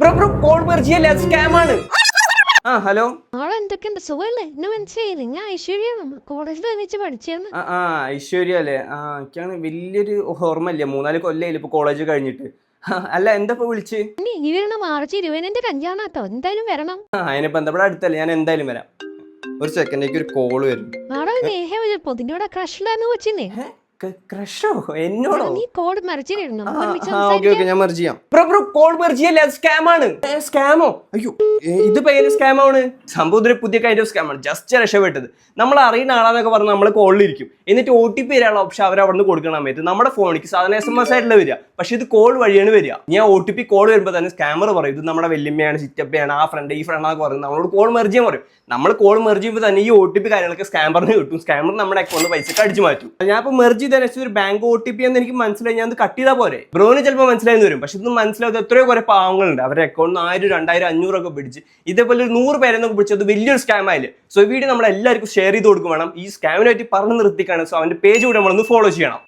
Bro bro call മെർജിയല്ല scam ആണ്. Hello എന്തൊക്കെയുണ്ട് സുഖല്ലേ? എന്നെ മനസ്സിലായില്ലേ? ഞാൻ ഐശ്വര്യ കോളേജിൽ ഒരുമിച്ച് പഠിച്ചേന്ന്. ഐശ്വര്യ അല്ലേ? എനിക്കാണ് വലിയൊരു ഓർമ്മയില്ല. 3-4 കൊല്ലമായില്ല ഇപ്പൊ കോളേജ് കഴിഞ്ഞിട്ട്. അല്ല എന്താ ഇപ്പൊ വിളിച്ച്? ഈ വരണ മാർച്ച് 20 കല്യാണാട്ടോ, എന്തായാലും വരണം. അതിനിപ്പോ എന്താ ഇവിടെ അടുത്തല്ലേ, ഞാൻ എന്തായാലും വരാം. ഒരു സെക്കൻഡേക്ക് ഒരു കോള് വരും. നാളെ നേഹ പൊതിനോടെ ക്രഷിലാന്ന് വെച്ചില്ലേ? ക്രഷോ എന്നോടോ? നീ കോൾ മറിച്ചിരുന്നു, ഓക്കെ ഞാൻ മെർജ് ചെയ്യാം. ബ്രോ ബ്രോ കോൾ മെർജ് ചെയ്യല്ലേ, സ്കാം ആണ്. സ്കാമോ? അയ്യോ ഇതിപ്പോ ഏത് സ്കാം ആണ്? സംഭവം ഒരു പുതിയ കൈൻഡ് ഓഫ് സ്കാം ആണ്. ജസ്റ്റ് രക്ഷപ്പെട്ടത്. നമ്മൾ അറിയുന്ന ആളാന്നൊക്കെ പറഞ്ഞ് നമ്മൾ കോളിലിരിക്കും, എന്നിട്ട് OTP വരാനുള്ള ഓപ്ഷൻ അവർ അവിടെ നിന്ന് കൊടുക്കണം സമയത്ത് നമ്മുടെ ഫോണിലേക്ക് സാധാരണ SMS ആയിട്ടുള്ള വരിക, പക്ഷെ ഇത് കോൾ വഴിയാണ് വരിക. ഞാൻ OTP കോൾ വരുമ്പോൾ തന്നെ സ്കാമർ പറയും ഇത് നമ്മുടെ വല്യമ്മയാണ്, ചിറ്റപ്പയാണ്, ആ ഫ്രണ്ട് ഈ ഫ്രണ്ടാന്നൊക്കെ പറയും. നമ്മളോട് കോൾ മെർജ് ചെയ്യാൻ പറയും. നമ്മൾ കോൾ മെർജ് ചെയ്യുമ്പോൾ തന്നെ ഈ OTP കാര്യങ്ങളൊക്കെ സ്കാമറിന് കിട്ടും. സ്കാമർ നമ്മുടെ അക്കൗണ്ടിൽ പൈസ അടിച്ചു മാറ്റും. ഞാൻ ഇപ്പോൾ മെർജ് ചെയ്ത ഒരു ബാങ്ക് OTP എന്ന് എനിക്ക് മനസ്സിലായി, ഞാൻ അത് കട്ട് ചെയ്താൽ പോരെ? ബ്രോന് ചിലപ്പോൾ മനസ്സിലായെന്ന് വരും, പക്ഷെ ഇത് മനസ്സിലായത് എത്രയോ കുറെ പാവങ്ങളുണ്ട്. അവരുടെ അക്കൗണ്ടിൽ 1000, 2000, 500 ഒക്കെ പിടിച്ച് ഇതേപോലെ ഒരു 100 പേരെന്നൊക്കെ പിടിച്ചത് വലിയൊരു സ്കാം ആയില്ലേ. സോ ഈ വീഡിയോ നമ്മൾ എല്ലാവർക്കും ഷെയർ ചെയ്ത് കൊടുക്കും വേണം. ഈ സ്കാമിനെ പറ്റി പറഞ്ഞു നിർത്തിക്കാണ്. സോ അവന്റെ പേജ് കൂടെ നമ്മളൊന്ന് ഫോളോ ചെയ്യണം.